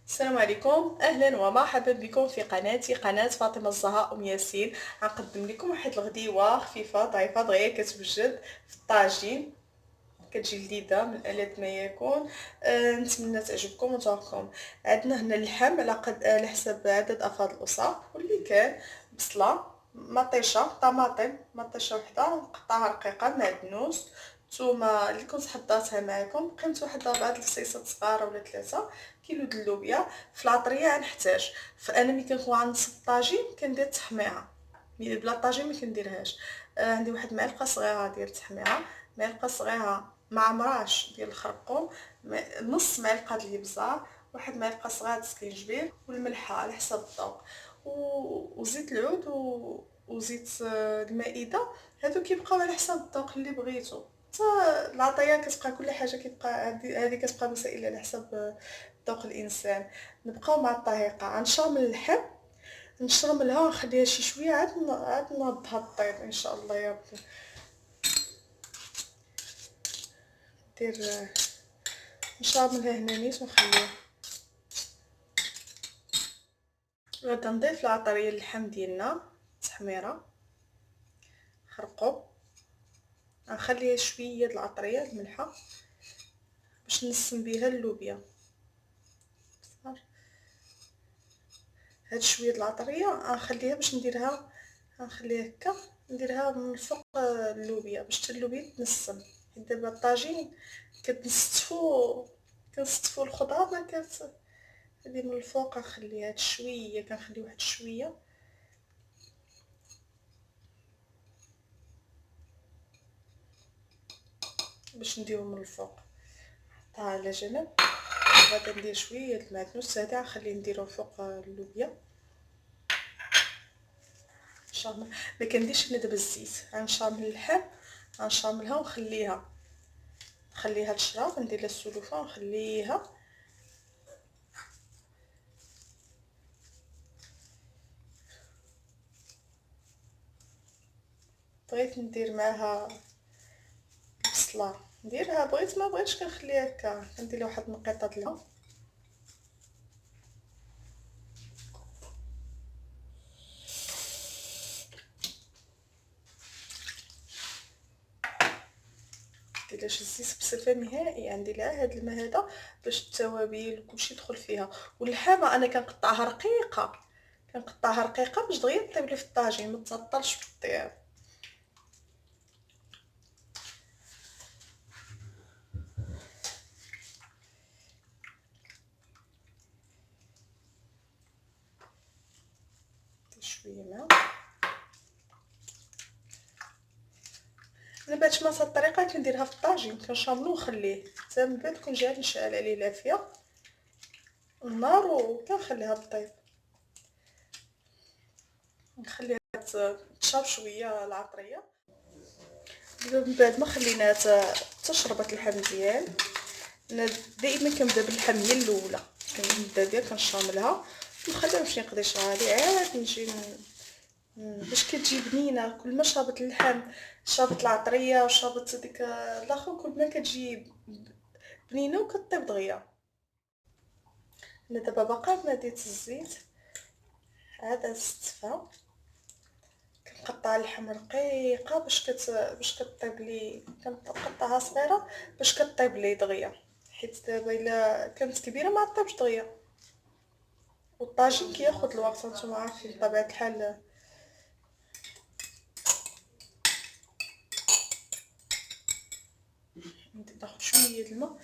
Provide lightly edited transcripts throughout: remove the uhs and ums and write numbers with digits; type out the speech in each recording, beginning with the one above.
السلام عليكم، اهلا ومرحبا بكم في قناتي قناه فاطمه الزهراء ياسين. غنقدم لكم واحد الغديوه خفيفه ظريفه دغيا كتوجد في الطاجين. كتجي لذيذه من الذ ما يكون. نتمنى تعجبكم وتعجبكم. عندنا هنا اللحم على حسب عدد افراد الاسره، واللي كان بصله، مطيشه، طماطم، مطيشه وحده نقطعها رقيقه، معدنوس، نتوما اللي كنت حضرتها معكم، قيمت واحد 4 الفصيصات صغار ولا 3 كيلو د اللوبيا. في العطريه غنحتاج، فانا ملي كنكون غنصب الطاجين كندير التحميره، ملي بلا طاجين ما كنديرهاش. عندي واحد معلقه صغيره ديال التحميره، معلقه صغيره مع مراش ديال الخرقوم، نص معلقه ديال الابزار، واحد معلقه صغيره د السكينجبير، والملحه على حسب الذوق، وزيت العود وزيت المائده. هادو كيبقاو على حسب الذوق اللي بغيتو. حتى العطريه كتبقى كل حاجه كيبقى هذه كتبقى مسائل على حسب ذوق الانسان. نبقاو مع الطريقه، غنشرمل اللحم، نشرملها ونخليها شي شويه عاد نوضها طيب ان شاء الله يا ربي. دير نشرملها هنا نيت ونخليها. غادا نضيف العطريه اللحم ديالنا، تحميره، خرقوم، غنخليها شويه د العطريه الملحه باش نسم بها اللوبيا. صافي، هاد شويه د العطريه غنخليها باش نديرها، غنخليها هكا نديرها من الفوق اللوبيا باش حتى اللوبيا تنسم، حيت دابا الطاجين كنستفو الخضره ما هادي من الفوق. غنخليها هاد شويه، كنخلي واحد شويه باش نديرو من الفوق، نحطها على جنب. غادا ندير شويه د المعدنوس هذا غنخليه نديرو فوق اللوبيا. نشرمل، ما كنديرش انا دابا الزيت، غنشرمل اللحم، غنشرملها نخليها تشرب، ندير لها السلوفه ونخليها. بغيت ندير معاها البصله نديرها، بغيت ما بغيتش كنخليها هكا، كندير لها واحد النقيطه د الماء. مديرلهاش الزيت بصفه نهائي، عندي لا هاد الماء هذا باش التوابل وكلشي يدخل فيها. واللحامه انا كنقطعها رقيقه، كنقطعها رقيقه باش دغيا طيب لي في الطاجين، ما تعطلش في الطياب. شويه ماء. انا بهاد هاد الطريقه كنديرها في الطاجين، كنشاملو ونخليه حتى من بعد كون جات نشعل عليه لافيه النار وكنخليها طيب، نخليها تشرب شويه العطريه. دابا من بعد ما خليناها تشربت اللحم مزيان، انا دائما كنبدا باللحم هي الاولى، كنبدا بها كنشاملها ونخليها باش ينقضي شغالي، عاد نجي باش كتجي بنينه. كل ما شربت اللحم، شربت العطريه وشربت ديك الاخر، كل ما كتجي بنينه وكطيب دغيا. انا دابا باقا ما ديت الزيت، عاد نستفها، كنقطع اللحم رقيقه باش كطيب لي، كنقطعها صغيره باش كطيب لي دغيا، حيت دابا الا كانت كبيره ما طيبش دغيا. والطاجين كياخد الوقت، نتوما عارفين بطبيعه الحال. ناخد شويه الماء،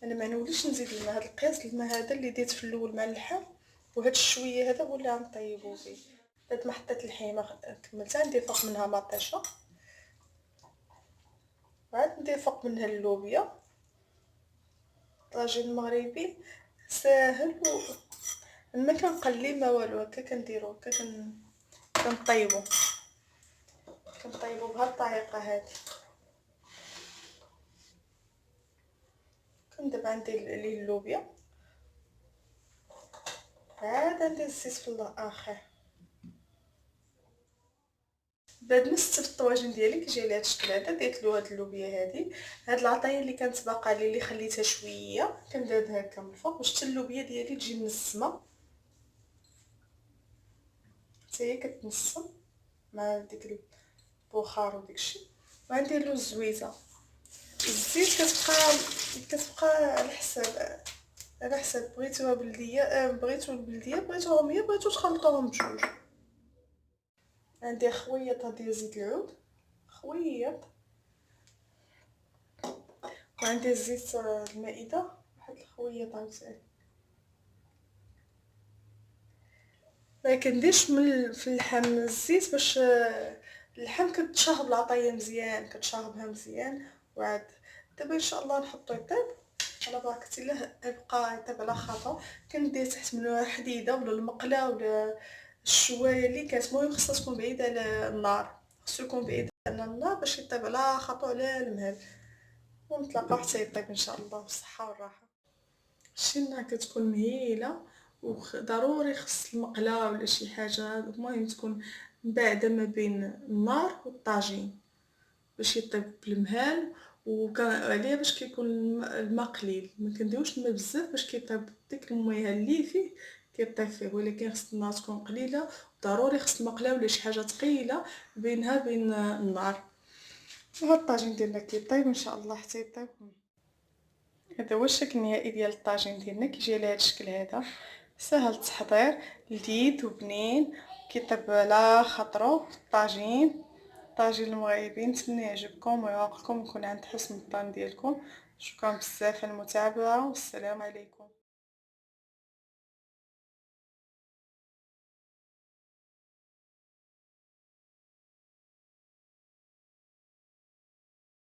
انا ما نوليش نزيد الماء، هذا القياس الماء هذا اللي ديت في الاول مع اللحم، وهاد الشويه هذا هو اللي غنطيبو فيه. بعد ما حطيت الحيمه كملتها، ندير فوق منها مطيشه، وعاد ندير فوق منها اللوبيا. طاجين مغربي ساهل ما كنقلي ما والو، هكا كنديرو، هكا كنطيبو بهاد الطريقه هادي. دابا ندير ليه اللوبيا، عاد ندير الزيت في الاخر. بعد ما ستفت الطواجن ديالي كيجي على هاد الشكل هذا. درت له هاد اللوبيا هادي، هاد العطايه اللي كانت باقا لي اللي خليتها شويه كنديرها هكا من الفوق باش حتى اللوبيا ديالي تجي منسمه، حتى هي كتنسم مع ديك البخار وداكشي. وغندير له الزويزه. الزيت كتبقى على حساب بغيتوها بلديه، بغيتو البلديه، بغيتو روميه، بغيتو تخلطوهم بجوج. ندير خويطه ديال زيت العود، خويط. وعندي زيت المائده، واحد الخويط عاوتاني. ما كنديرش في اللحم الزيت باش اللحم كتشهب العطايه مزيان، كتشهبها مزيان. وعاد دابا ان شاء الله نحطو يطيب على بركه الله. يبقى يطيب على خاطر. كندير تحت منه حديده ولا المقله ولا الشوايه اللي كانت. المهم خصها تكون بعيده على النار، خصو يكون بعيد على النار باش يطيب على خاطر على المهل. ونتلاقاو حتى يطيب ان شاء الله بالصحه والراحه. الشينا كتكون مهيله، وضروري خص المقله ولا شي حاجه، المهم تكون بعده ما بين النار والطاجين باش يطيب بالمهال. وكان عليه باش كيكون الماء قليل، ما كنديروش الماء بزاف باش كيطيب ديك المياه اللي فيه كيطيب فيه، ولكن خص النار تكون قليله. ضروري خص المقله ولا شي حاجه ثقيله بينها بين النار. وهاد الطاجين ديالنا كيطيب ان شاء الله حتى يطيب. هذا هو الشكل النهائي ديال الطاجين ديالنا، كيجي على هذا الشكل هذا. سهل التحضير، لذيذ وبنين، كيطيب على خاطرو. طاجين المغربي. نتمنى يعجبكم ويوافقكم ويكون عند حسن الظن ديالكم. شكرا بزاف على المتابعه والسلام عليكم.